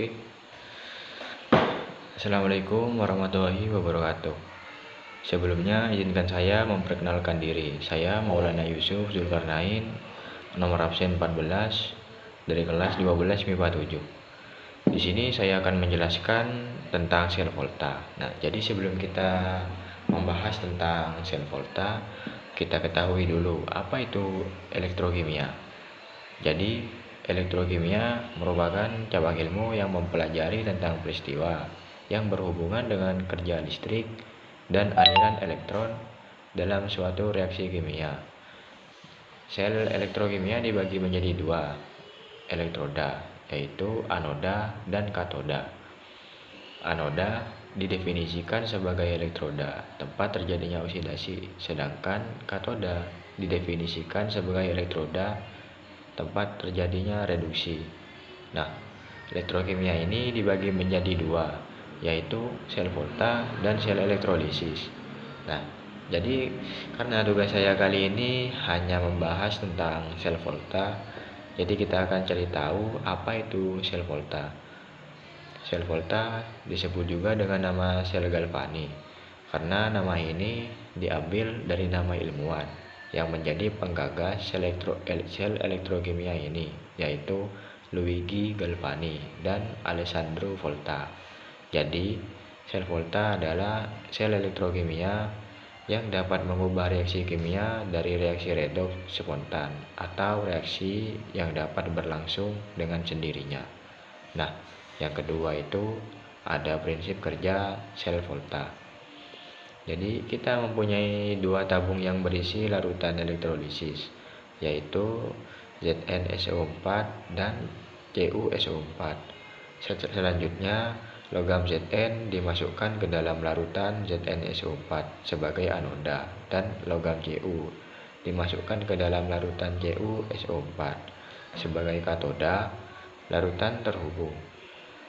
Oke. Assalamualaikum warahmatullahi wabarakatuh. Sebelumnya izinkan saya memperkenalkan diri. Saya Maulana Yusuf Zulkarnain, nomor absen 14 dari kelas 12 MIPA 7. Di sini saya akan menjelaskan tentang sel volta. Nah, jadi sebelum kita membahas tentang sel volta, kita ketahui dulu apa itu elektrokimia. Jadi, elektrokimia merupakan cabang ilmu yang mempelajari tentang peristiwa yang berhubungan dengan kerja listrik dan aliran elektron dalam suatu reaksi kimia. Sel elektrokimia dibagi menjadi dua elektroda, yaitu anoda dan katoda. Anoda didefinisikan sebagai elektroda tempat terjadinya oksidasi, sedangkan katoda didefinisikan sebagai elektroda tempat terjadinya reduksi. Nah, elektrokimia ini dibagi menjadi dua, yaitu sel volta dan sel elektrolisis. Nah, jadi karena tugas saya kali ini hanya membahas tentang sel volta, jadi kita akan cari tahu apa itu sel volta. Sel volta disebut juga dengan nama sel Galvani, karena nama ini diambil dari nama ilmuwan yang menjadi penggagas sel elektrokimia ini, yaitu Luigi Galvani dan Alessandro Volta. Jadi, sel volta adalah sel elektrokimia yang dapat mengubah reaksi kimia dari reaksi redoks spontan atau reaksi yang dapat berlangsung dengan sendirinya. Nah, yang kedua itu ada prinsip kerja sel volta. Jadi kita mempunyai dua tabung yang berisi larutan elektrolisis, yaitu ZnSO4 dan CuSO4. Selanjutnya, logam Zn dimasukkan ke dalam larutan ZnSO4 sebagai anoda dan logam Cu dimasukkan ke dalam larutan CuSO4 sebagai katoda. Larutan terhubung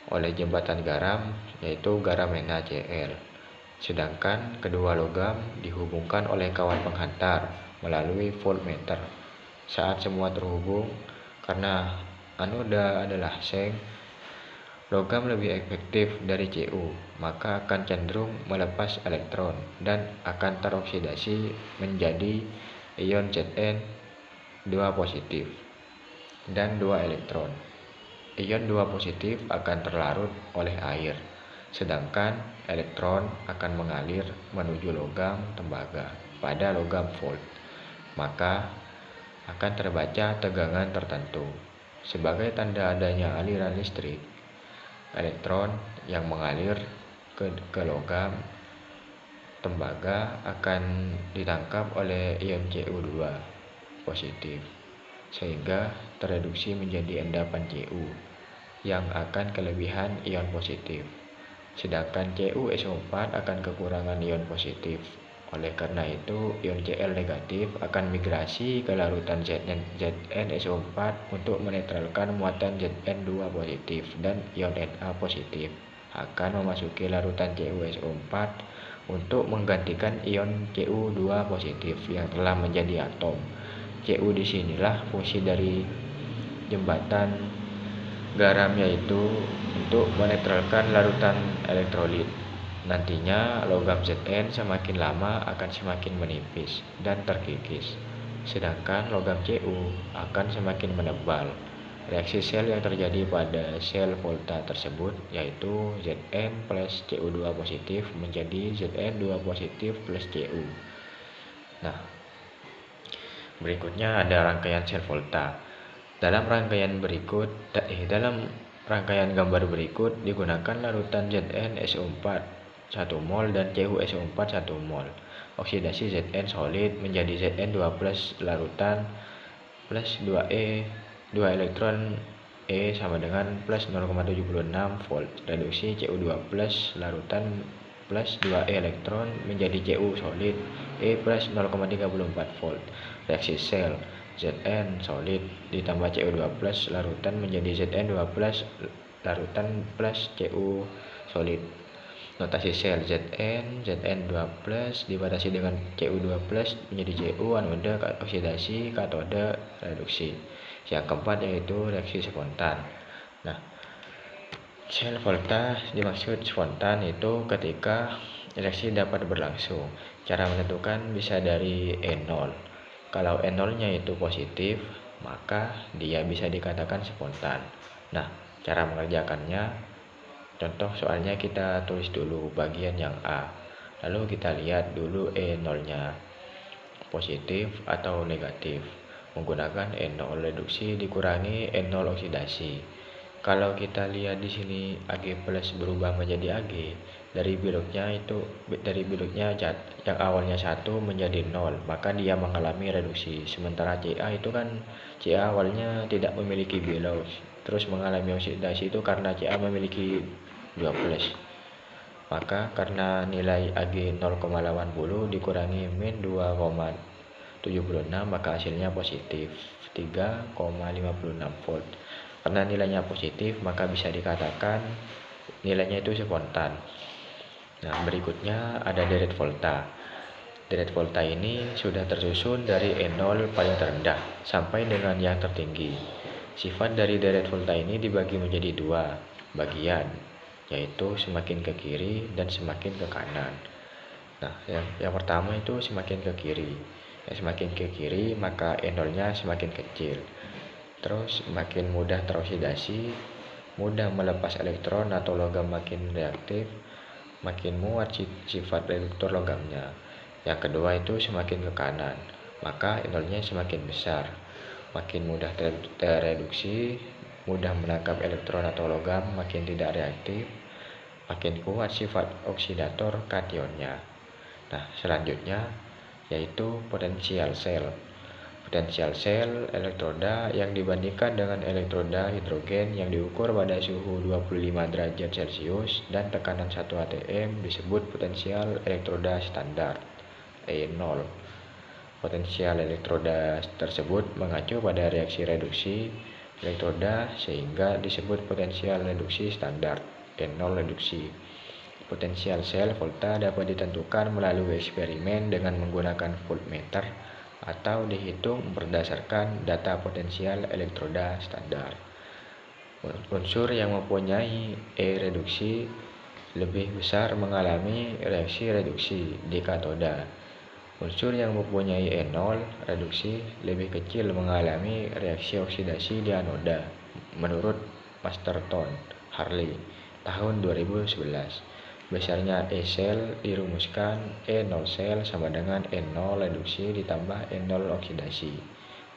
oleh jembatan garam, yaitu garam NaCl. Sedangkan kedua logam dihubungkan oleh kawat penghantar melalui voltmeter. Saat semua terhubung, karena anoda adalah seng, logam lebih efektif dari Cu, maka akan cenderung melepas elektron dan akan teroksidasi menjadi ion Zn 2 positif dan 2 elektron. Ion 2 positif akan terlarut oleh air, sedangkan elektron akan mengalir menuju logam tembaga pada logam volt, maka akan terbaca tegangan tertentu. Sebagai tanda adanya aliran listrik, elektron yang mengalir ke logam tembaga akan ditangkap oleh ion Cu2 positif, sehingga tereduksi menjadi endapan Cu yang akan kelebihan ion positif. Sedangkan CuSO4 akan kekurangan ion positif. Oleh karena itu, ion Cl negatif akan migrasi ke larutan ZnSO4 untuk menetralkan muatan Zn2 positif, dan ion Na positif akan memasuki larutan CuSO4 untuk menggantikan ion Cu2 positif yang telah menjadi atom. Cu disinilah fungsi dari jembatan garam, yaitu untuk menetralkan larutan elektrolit. Nantinya logam Zn semakin lama akan semakin menipis dan terkikis, sedangkan logam Cu akan semakin menebal. Reaksi sel yang terjadi pada sel volta tersebut yaitu Zn plus Cu2 positif menjadi Zn2 positif plus Cu. Nah, berikutnya ada rangkaian sel volta. Dalam rangkaian gambar berikut digunakan larutan ZnSO4 1 mol dan CuSO4 1 mol. Oksidasi Zn solid menjadi Zn2 plus larutan plus 2E 2 elektron E sama dengan plus 0,76 volt. Reduksi Cu2 plus larutan plus 2E elektron menjadi Cu solid E plus 0,34 volt. Reaksi sel Zn solid ditambah Cu2 plus larutan menjadi Zn2 plus larutan plus Cu solid. Notasi sel Zn2 plus dibatasi dengan Cu2 plus menjadi Cu anoda oksidasi, katoda reduksi. Yang keempat yaitu reaksi spontan. Nah, Sel volta dimaksud spontan itu ketika reaksi dapat berlangsung. Cara menentukan bisa dari E0. Kalau E0-nya itu positif, maka dia bisa dikatakan spontan. Nah, cara mengerjakannya, contoh soalnya kita tulis dulu bagian yang A. Lalu kita lihat dulu E0-nya positif atau negatif. Menggunakan E0 reduksi dikurangi E0 oksidasi. Kalau kita lihat di sini Ag plus berubah menjadi Ag, dari biletnya yang awalnya 1 menjadi 0, maka dia mengalami reduksi. Sementara Ca itu kan Ca awalnya tidak memiliki bilet, terus mengalami oksidasi itu karena Ca memiliki 2 plus. Maka karena nilai Ag 0,80 dikurangi min 2,76, maka hasilnya positif 3,56 volt. Karena nilainya positif, maka bisa dikatakan nilainya itu spontan. Nah, berikutnya ada deret volta. Deret volta ini sudah tersusun dari E0 paling terendah sampai dengan yang tertinggi. Sifat dari deret volta ini dibagi menjadi 2 bagian, yaitu semakin ke kiri dan semakin ke kanan. Nah, yang pertama itu semakin ke kiri. Semakin ke kiri, maka E0-nya semakin kecil. Terus makin mudah teroksidasi, mudah melepas elektron atau logam makin reaktif, makin muat sifat reduktor logamnya. Yang kedua itu semakin ke kanan, maka E0-nya semakin besar, makin mudah tereduksi, mudah menangkap elektron atau logam, makin tidak reaktif, makin kuat sifat oksidator kationnya. Nah, selanjutnya yaitu potensial sel. Potensial sel elektroda yang dibandingkan dengan elektroda hidrogen yang diukur pada suhu 25 derajat Celcius dan tekanan 1 atm disebut potensial elektroda standar E0. Potensial elektroda tersebut mengacu pada reaksi reduksi elektroda sehingga disebut potensial reduksi standar E0 reduksi. Potensial sel volta dapat ditentukan melalui eksperimen dengan menggunakan voltmeter atau dihitung berdasarkan data potensial elektroda standar. Unsur yang mempunyai E reduksi lebih besar mengalami reaksi reduksi di katoda. Unsur yang mempunyai E0 reduksi lebih kecil mengalami reaksi oksidasi di anoda, menurut Masterton Harley tahun 2011. Besarnya E sel dirumuskan E0 sel sama dengan E0 reduksi ditambah E0 oksidasi.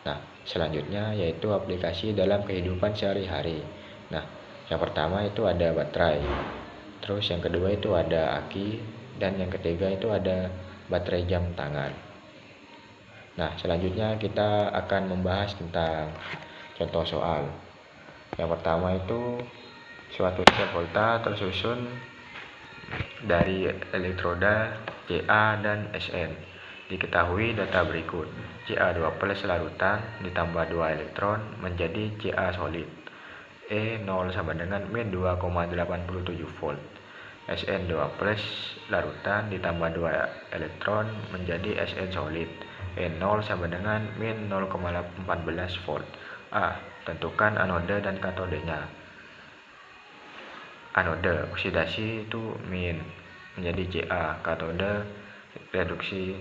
Nah, selanjutnya yaitu aplikasi dalam kehidupan sehari-hari. Nah, yang pertama itu ada baterai. Terus yang kedua itu ada aki, dan yang ketiga itu ada baterai jam tangan. Nah, selanjutnya kita akan membahas tentang contoh soal. Yang pertama itu suatu sel volta tersusun dari elektroda Ca dan Sn. Diketahui data berikut. Ca2 plus larutan ditambah 2 elektron menjadi Ca solid. E0 sama dengan min 2,87 volt. Sn2 plus larutan ditambah 2 elektron menjadi Sn solid. E0 sama dengan min 0,14 volt. A. Tentukan anode dan katodenya. Anode oksidasi itu min menjadi Ca, katode reduksi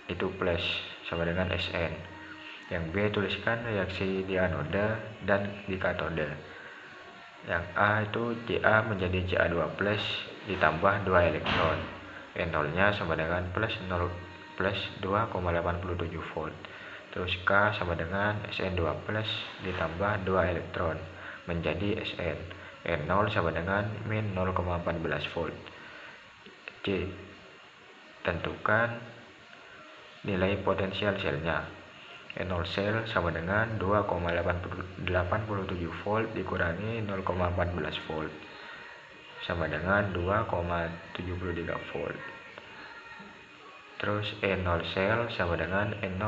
itu plus sama dengan Sn. Yang B tuliskan reaksi di anode dan di katode. Yang A itu Ca menjadi Ca2 plus ditambah 2 elektron. E0 nya sama dengan plus 2,87 volt. Terus K sama dengan Sn2 plus ditambah 2 elektron menjadi Sn. E0 sama dengan min 0,14 volt. C. Tentukan nilai potensial selnya. E0 sel sama dengan 2,87 volt dikurangi 0,14 volt sama dengan 2,73 volt. Terus E0 sel sama dengan E0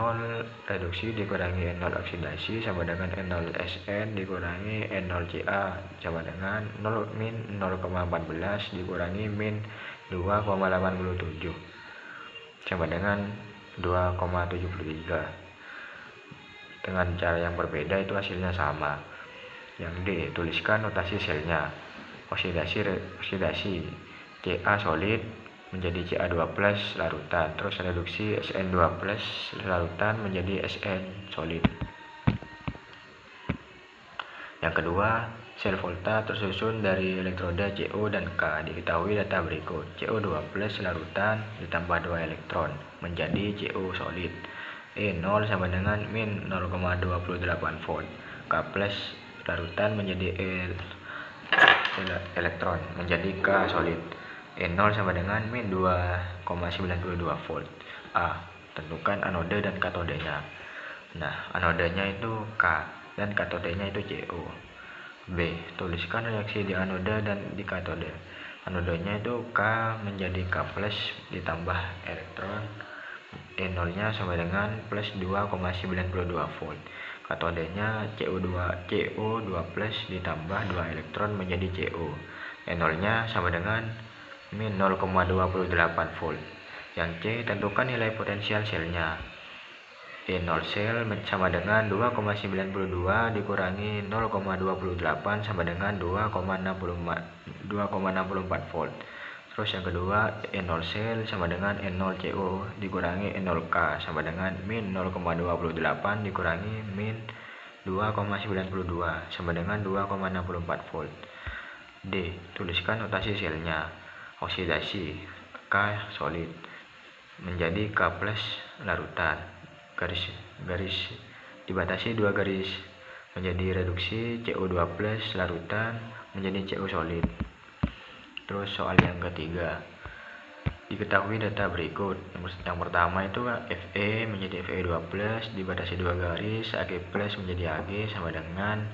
reduksi dikurangi E0 oksidasi sama dengan E0 Sn dikurangi E0 Ca sama dengan min 0,14 dikurangi min 2,87 sama dengan 2,73. Dengan cara yang berbeda itu hasilnya sama. Yang D, tuliskan notasi selnya. oksidasi Ca solid menjadi Ca2+ larutan, terus reduksi Sn2+ larutan menjadi Sn solid. Yang kedua, sel volta tersusun dari elektroda Co dan K. Diketahui data berikut. Co2+ larutan ditambah 2 elektron menjadi Co solid. E0 sama dengan min 0,28 volt. K+ larutan menjadi elektron menjadi K solid. E0 sama dengan min 2,92 volt. A. Tentukan anode dan katodenya. Nah, anodenya itu K dan katodenya itu Co. B. Tuliskan reaksi di anode dan di katode. Anodenya itu K menjadi K+ ditambah elektron. E0 nya sama dengan plus 2,92 volt. Katodenya CO2+ ditambah 2 elektron menjadi Co. E0 nya sama dengan min 0,28 volt. Yang C, tentukan nilai potensial selnya. E0 sel sama dengan 2,92 dikurangi 0,28 sama dengan 2,64 volt. Terus yang kedua, E0 sel sama dengan E0 Co dikurangi E0 K sama dengan min 0,28 dikurangi min 2,92 sama dengan 2,64 volt. D. Tuliskan notasi selnya. Oksidasi K solid menjadi K+ larutan. Garis dibatasi 2 garis menjadi reduksi Co2+ larutan menjadi Co solid. Terus soal yang ketiga, diketahui data berikut. Yang pertama itu Fe menjadi Fe2+ dibatasi 2 garis, Ag+ menjadi Ag sama dengan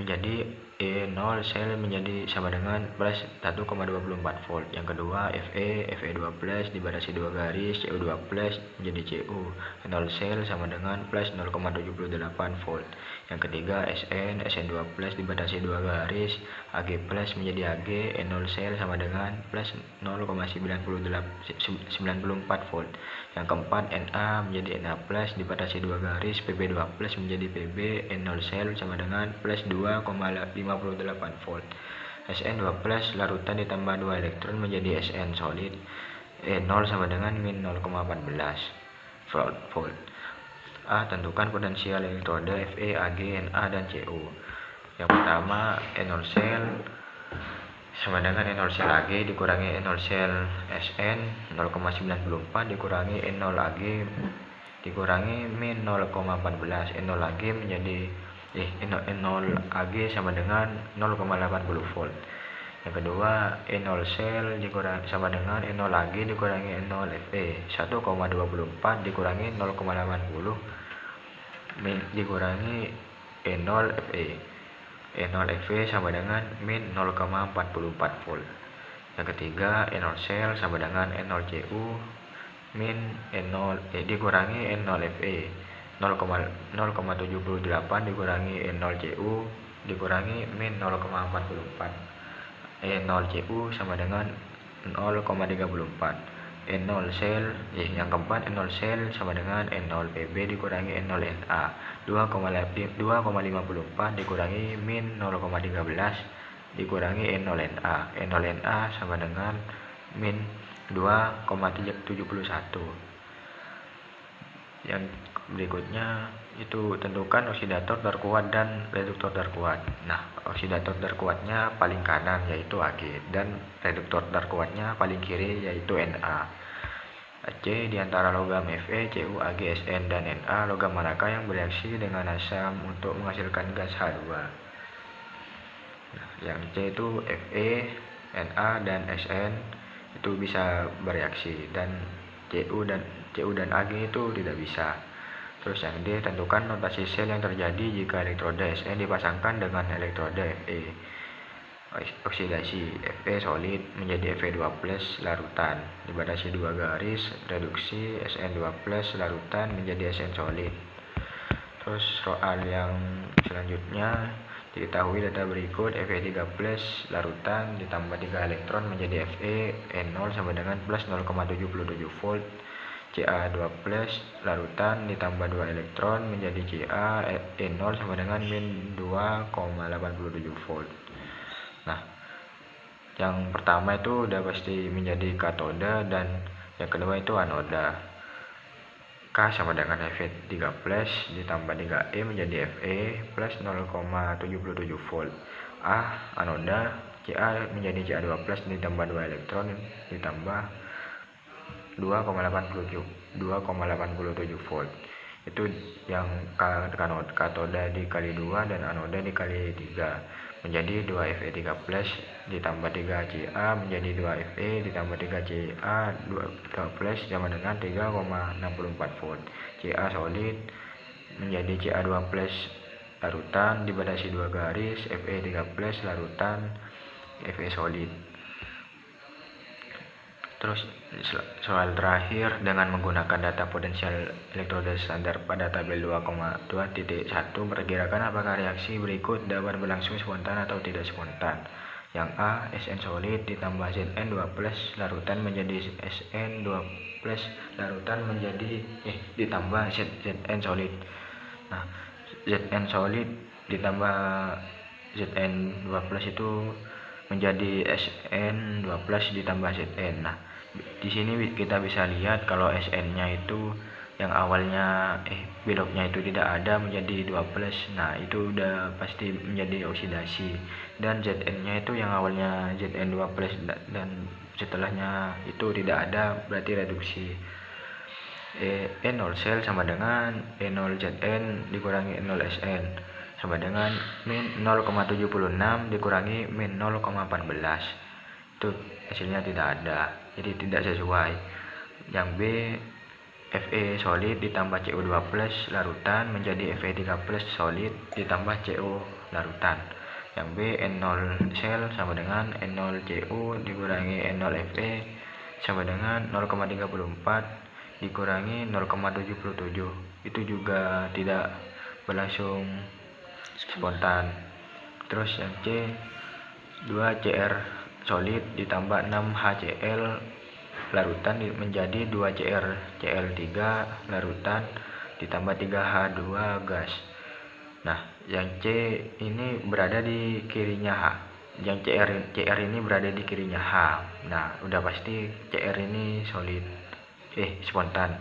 menjadi E0 sel menjadi sama dengan plus 1,24 volt. Yang kedua, Fe2+ dibatasi 2 garis, Co2+ menjadi Co. E0 sel sama dengan plus 0,78 volt. Yang ketiga, Sn2+ dibatasi 2 garis, Ag+ menjadi Ag, E0 sel sama dengan plus 0,94 volt. Yang keempat, Na menjadi Na+ dibatasi 2 garis, Pb2+ menjadi Pb, E0 sel sama dengan plus 2,58 volt. Sn2+ larutan ditambah 2 elektron menjadi Sn solid. E0 sama dengan min 0,14 volt. A. Tentukan potensial elektroda Fe, Ag, Na, dan Co. Yang pertama, E0 sel sama dengan E0 sel Ag dikurangi E0 sel Sn 0,94 dikurangi E0 Ag dikurangi min 0,14. E0 Ag menjadi E0 Ag sama dengan 0,80 volt. Yang kedua, E0 sel sama dengan E0 Ag dikurangi E0 Fe 1,24 dikurangi 0,80 dikurangi E0 Fe. E0 Fe sama dengan min 0,44 volt. Yang ketiga, E0 sel sama dengan E0 Cu min dikurangi E0 Fe 0,78 dikurangi E0 Cu dikurangi min 0,44. E0 Cu sama dengan 0,34. E0 sel yang keempat, E0 sel sama dengan E0 Pb dikurangi E0 Na 2,54 dikurangi min 0,13 dikurangi E0 Na. E0 Na sama dengan min 2,71. Yang berikutnya itu tentukan oksidator terkuat dan reduktor terkuat. Nah, oksidator terkuatnya paling kanan yaitu Ag dan reduktor terkuatnya paling kiri yaitu Na. C. Di antara logam Fe, Cu, Ag, Sn, dan Na, logam manakah yang bereaksi dengan asam untuk menghasilkan gas H2? Nah, yang C itu Fe, Na, dan Sn itu bisa bereaksi dan Cu dan Ag itu tidak bisa. Terus yang D, tentukan notasi sel yang terjadi jika elektroda Sn dipasangkan dengan elektroda Fe. Oksidasi Fe solid menjadi Fe2+ larutan dibatasi 2 garis, reduksi Sn2+ larutan menjadi Sn solid. Terus soal yang selanjutnya, diketahui data berikut. Fe3+ larutan ditambah 3 elektron menjadi Fe. E0 sama dengan plus 0,77 volt. Ca2+ larutan ditambah 2 elektron menjadi Ca. E0 sama dengan min 2,87 volt. Nah, yang pertama itu udah pasti menjadi katoda, dan yang kedua itu anoda. K sama dengan Fe3 plus ditambah 3E menjadi Fe plus 0,77 volt. A anoda, Ca menjadi Ca2 plus ditambah 2 elektron ditambah 2,87 volt. Itu yang katoda dikali 2 dan anoda dikali 3 menjadi 2 Fe3 plus ditambah 3 Ca menjadi 2 Fe ditambah 3 Ca 2 plus sama dengan 3,64 volt. Ca solid menjadi Ca2 plus larutan dibatasi 2 garis Fe3 plus larutan Fe solid. Terus soal terakhir, dengan menggunakan data potensial elektroda standar pada tabel 2,2.1 perkirakan apakah reaksi berikut dapat berlangsung spontan atau tidak spontan. Yang A, Sn solid ditambah Zn 2 plus larutan menjadi Sn 2 plus larutan menjadi ditambah Zn solid. Nah, Zn solid ditambah Zn 2 plus itu menjadi Sn 2 plus ditambah Zn. Nah, di sini kita bisa lihat kalau Sn-nya itu yang awalnya beloknya itu tidak ada menjadi 2 plus. Nah, itu udah pasti menjadi oksidasi. Dan Zn-nya itu yang awalnya Zn 2 plus dan setelahnya itu tidak ada, berarti reduksi. E0 sel sama dengan E0 Zn dikurangi E0 Sn sama dengan min 0,76 dikurangi min 0,14. Itu hasilnya tidak ada, jadi tidak sesuai. Yang B, Fe solid ditambah Co2 plus larutan menjadi Fe3 plus solid ditambah Co larutan. Yang B, N0 sel sama dengan N0 Co dikurangi N0 Fe sama dengan 0,34 dikurangi 0,77. Itu juga tidak berlangsung spontan. Terus yang C, 2 Cr solid ditambah 6 HCl larutan menjadi 2 CrCl3 larutan ditambah 3 H2 gas. Nah, yang C ini berada di kirinya H. Yang Cr ini berada di kirinya H. Nah, udah pasti Cr ini solid. Spontan.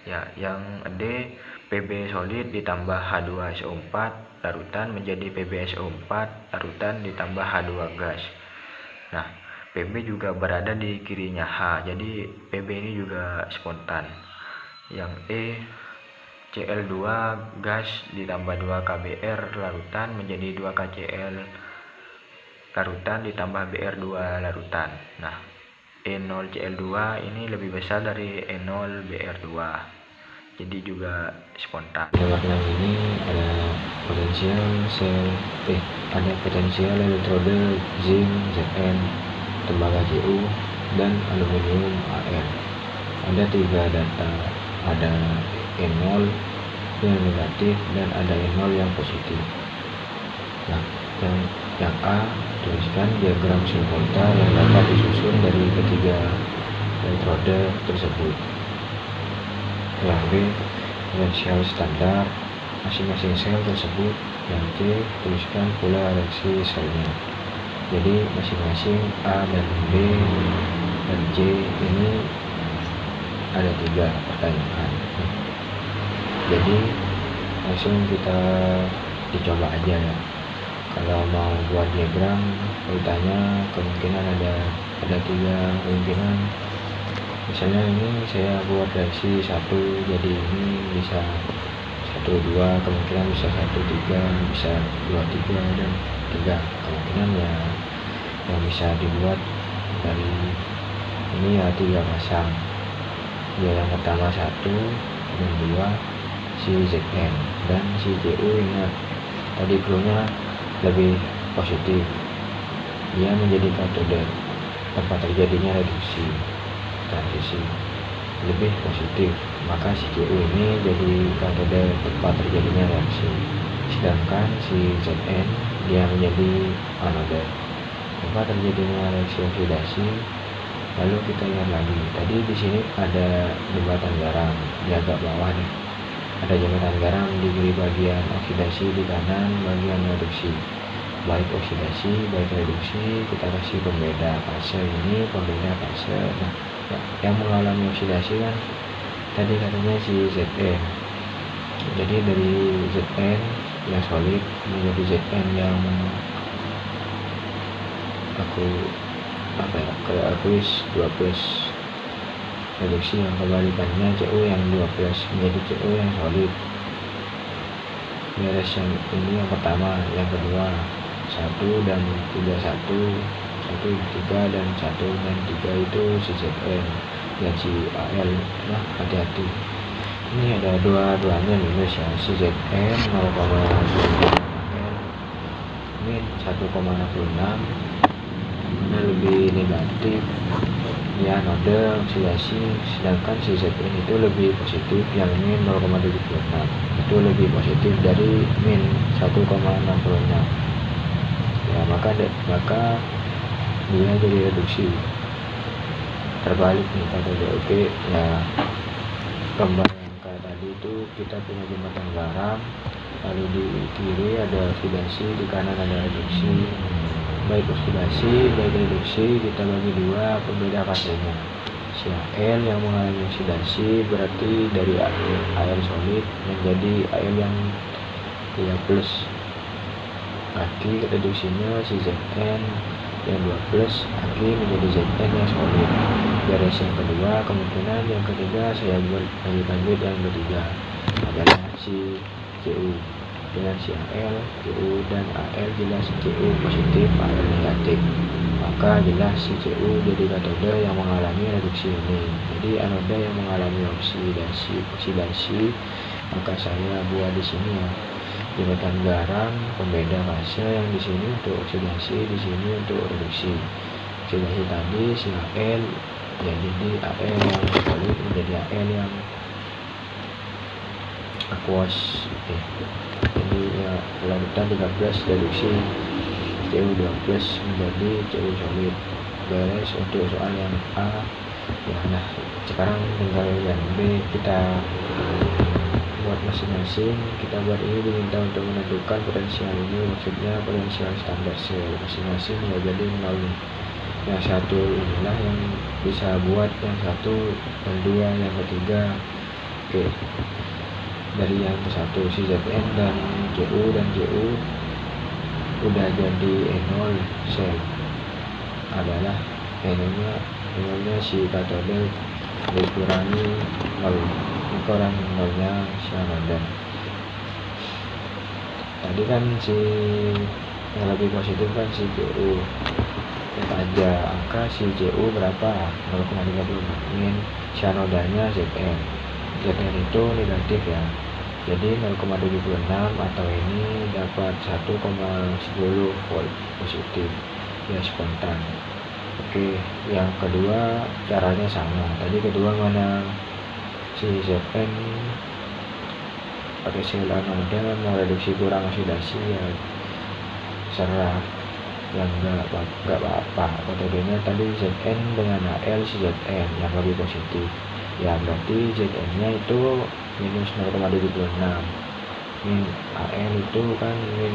Ya, yang D, Pb solid ditambah H2SO4 larutan menjadi PbSO4 larutan ditambah H2 gas. Nah, Pb juga berada di kirinya H, jadi Pb ini juga spontan. Yang E, Cl2 gas ditambah 2 KBr larutan menjadi 2 KCl larutan ditambah Br2 larutan. Nah, E0 Cl2 ini lebih besar dari E0 Br2, jadi juga spontan. Pada warna ini ada potensial elektroda zinc Zn, tembaga Cu, dan aluminium An. Ada 3 data, ada E0 yang negatif dan ada E0 yang positif. Nah, yang A, tuliskan diagram Singh-Volta yang dapat disusun dari ketiga elektroda tersebut. Yang B, potensial standar masing-masing sel tersebut. Yang C, tuliskan pula reaksi selnya. Jadi masing-masing A dan B dan C ini ada 3 pertanyaan. Jadi langsung kita dicoba aja ya. Kalau mau buat diagram, ditanya kemungkinan ada 3 kemungkinan. Misalnya ini saya buat reaksi 1, jadi ini bisa 1, 2, kemungkinan bisa 1, 3, bisa 2, 3, dan 3 kemungkinan ya yang bisa dibuat dari ini ya 3 pasang. Ya, yang pertama 1, yang 2 si Zn, dan si Cu ingat tadi cluenya lebih positif, dia menjadi katoda tempat terjadinya reduksi transisi lebih positif, maka si Cu ini jadi katoda tempat terjadinya reaksi, sedangkan si Zn dia menjadi anoda tempat terjadinya reaksi oksidasi. Lalu kita lihat lagi, tadi di sini ada jembatan garam di agak bawah nih, ada jembatan garam di kiri bagian oksidasi, di kanan bagian reduksi. baik oksidasi baik reduksi kita kasih pembeda fase. Ini pembeda fase. Nah, yang mengalami oksidasi kan tadi katanya si Zn, jadi dari Zn yang solid menjadi Zn yang kayak aqueous 2+, reduksi yang kebalikannya Cu yang 2+ menjadi Cu yang solid. Beres yang ini yang pertama. Yang kedua 1 dan 3 1 3 dan 1 dan 3 itu si Zn dan si Al. Nah, hati-hati, ini ada dua-duanya minus ya, si Zn 0,9 min 1,66 mana lebih negatif ya node oksidasi, sedangkan si Zn itu lebih positif, yang min 0,76 itu lebih positif dari min 1,66 ya, maka dia jadi reduksi terbalik nih katode. Oke ya, gambar yang kayak tadi itu kita punya jembatan garam, lalu di kiri ada oksidasi, di kanan ada reduksi. Baik oksidasi baik reduksi kita bagi dua pembeda fasenya. Si Al yang mengalami oksidasi berarti dari Al solid menjadi Al yang 3+, berarti reduksinya si Zn yang 2+ lagi menjadi Zn yang solid. Beres yang kedua, kemungkinan yang ketiga saya lanjut yang ketiga adalah si Cu dengan si Al, Cu dan Al jelas Cu positif, Al negatif, maka jelas si Cu jadi katode yang mengalami reduksi ini. Jadi anoda yang mengalami oksidasi, maka saya buat di sini ya jembatan garam pembeda fase, yang di sini untuk oksidasi, di sini untuk reduksi. Oksidasi tadi si Al ya jadi Al yang solid menjadi Al yang aqueous. Jadi ya larutan 13 reduksi Cu 2+ menjadi Cu solid. Beres untuk soal yang A ya. Nah, sekarang tinggal yang B kita buat masing-masing. Kita buat ini diminta untuk menentukan potensial ini, maksudnya potensial standar sel masing-masing ya, jadi 0 nih. Yang satu inilah yang bisa buat yang satu, yang dua, yang ketiga. Oke, dari yang ke satu si Zn dan Cu udah jadi N0 sel adalah N0-nya si katode dikurangi 0, kurang 0-nya si anoda. Tadi kan si yang lebih positif kan si Cu, lihat aja angka si Cu berapa, 0,36 min, si anodanya Zn itu negatif ya, jadi 0,76 atau ini dapat 1,10 volt positif ya, spontan. Oke, yang kedua caranya sama. Tadi kedua mana si Zn pakai sel anoda mau reduksi kurang oksidasi ya serah, yang enggak apa-apa. Katodenya tadi Zn dengan Al si Zn yang lebih positif ya, berarti Zn nya itu minus 0,76 min Al itu kan min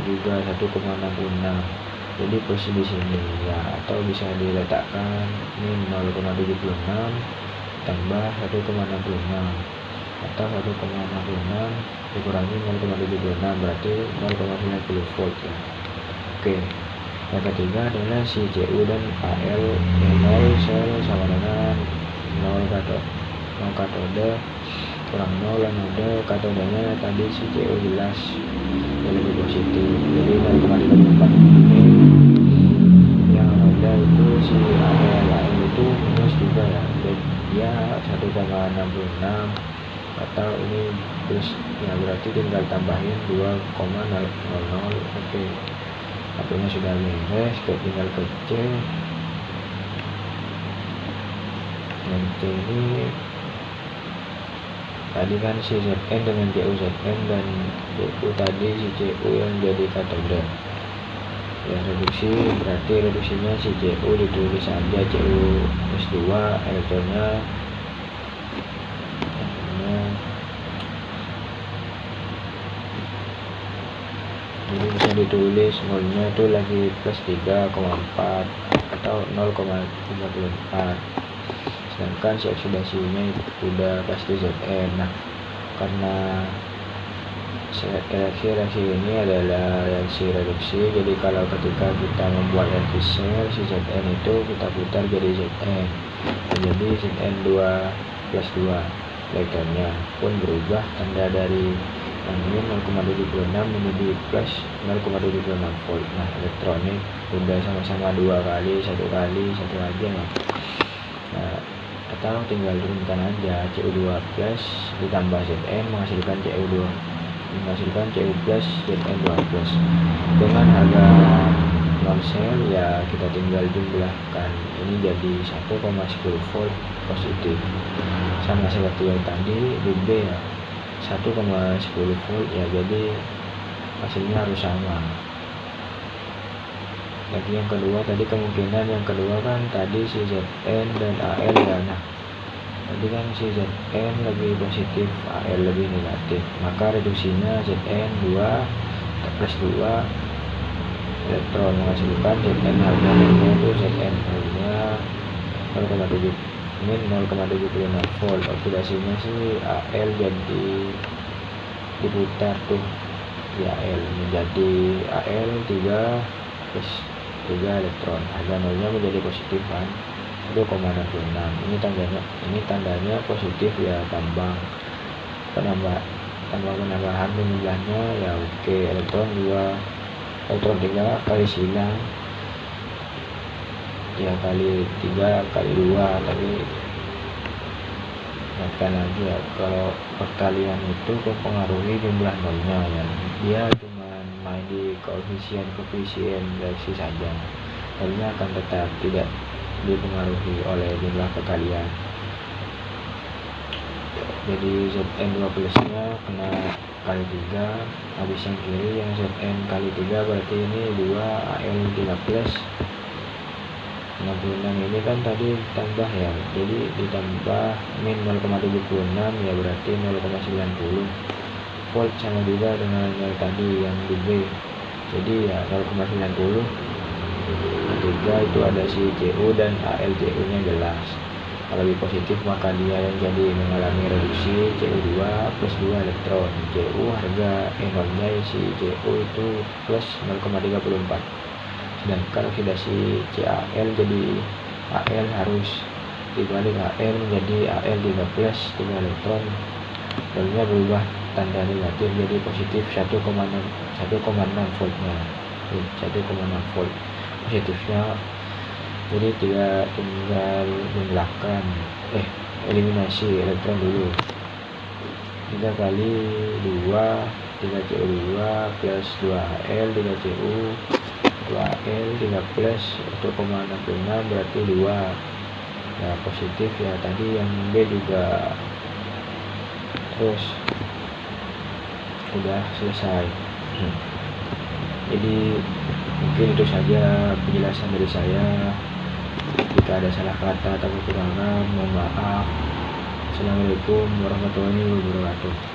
juga 1,66, jadi posisi di sini ya, atau bisa diletakkan min 0,76 tambah 1,66 atau 1,66 dikurangi 0,76 berarti 0,90 volt ya. Oke, yang ketiga adalah si Cu dan Al yang 0 sel sama dengan 0 katode kurang 0 anoda. Katodenya tadi si Cu jelas yang lebih positif, jadi 0,54 ini. Yang anoda itu si Al itu minus juga ya, jadi dia 1,66 atau ini plus ya, berarti tinggal tambahin 2,00. Oke, apinya sudah beres, tinggal ke C. Yang C ini tadi kan si Zn dengan Cu Zn dan Cu tadi si Cu yang jadi katode ya, reduksi berarti reduksinya si Cu ditulis aja Cu+2, elektronnya Jadi bisa ditulis nolnya itu lagi plus 3,4 atau 0,34, sedangkan si oksidasinya udah pasti Zn. Nah, karena reaksi ini adalah reaksi reduksi, jadi kalau ketika kita membuat reaksi sel, si Zn itu kita putar jadi Zn, jadi Zn2 plus 2. elektronnya pun berubah tanda dari min 0,76 menjadi plus 0,76 volt. Nah, elektronik udah sama-sama dua kali, satu aja lah. Nah, atau tinggal turunkan aja Cu2 plus ditambah Zn menghasilkan Cu2 plus Zn2 plus. Dengan harga non sel ya kita tinggal jumlahkan, ini jadi 1,10 volt positif, sama seperti yang tadi di B ya 1,10 volt ya, jadi hasilnya harus sama. Lagi yang kedua tadi, kemungkinan yang kedua kan tadi si Zn dan Al ya. Nah, tadi kan si Zn lebih positif, Al lebih negatif, maka reduksinya Zn2 plus 2 elektron menghasilkan Zn harganya itu Zn harganya 0,7 min 0,76 volt. Oksidasinya sih Al jadi diputar tuh ya, Al menjadi Al 3 plus 3 elektron, harga nolnya menjadi positif kan 1,66. ini tandanya positif ya, penambahan jumlahnya ya oke. elektron 3 kali silang ya, kali 3 kali 2, tapi makan lagi ya, kalau perkalian itu mempengaruhi jumlah nolnya ya, dia cuma main di koefisien reaksi saja, nolnya akan tetap tidak dipengaruhi oleh jumlah perkalian. Jadi Zn2 plusnya kena kali 3, habis yang kiri yang Zn kali 3 berarti ini 2 Al3 plus 66 ini kan tadi tambah ya, jadi ditambah min 0,76 ya berarti 0,90 volt, sama juga dengan yang tadi yang di B, jadi ya 0,90. ketiga itu ada si Cu dan AlCu nya jelas, kalau lebih positif maka dia yang jadi mengalami reduksi Cu2 plus 2 elektron. Cu harga nya si Cu itu plus 0,34, sedangkan oksidasi CaL jadi Al harus dibalik Al menjadi Al3 plus 3 elektron, nolnya berubah tanda negatif jadi positif 1,6 voltnya, 1,6 volt positifnya. Jadi tinggal jumlahkan eliminasi elektron dulu, 3 kali 2 3 Cu2 plus 2 Al 3 Cu 2 Al 3 plus 1,66 berarti 2 ya, positif ya. Tadi yang B juga. Terus udah selesai. Jadi mungkin itu saja penjelasan dari saya. Jika ada salah kata atau kekurangan mohon maaf. Assalamualaikum warahmatullahi wabarakatuh.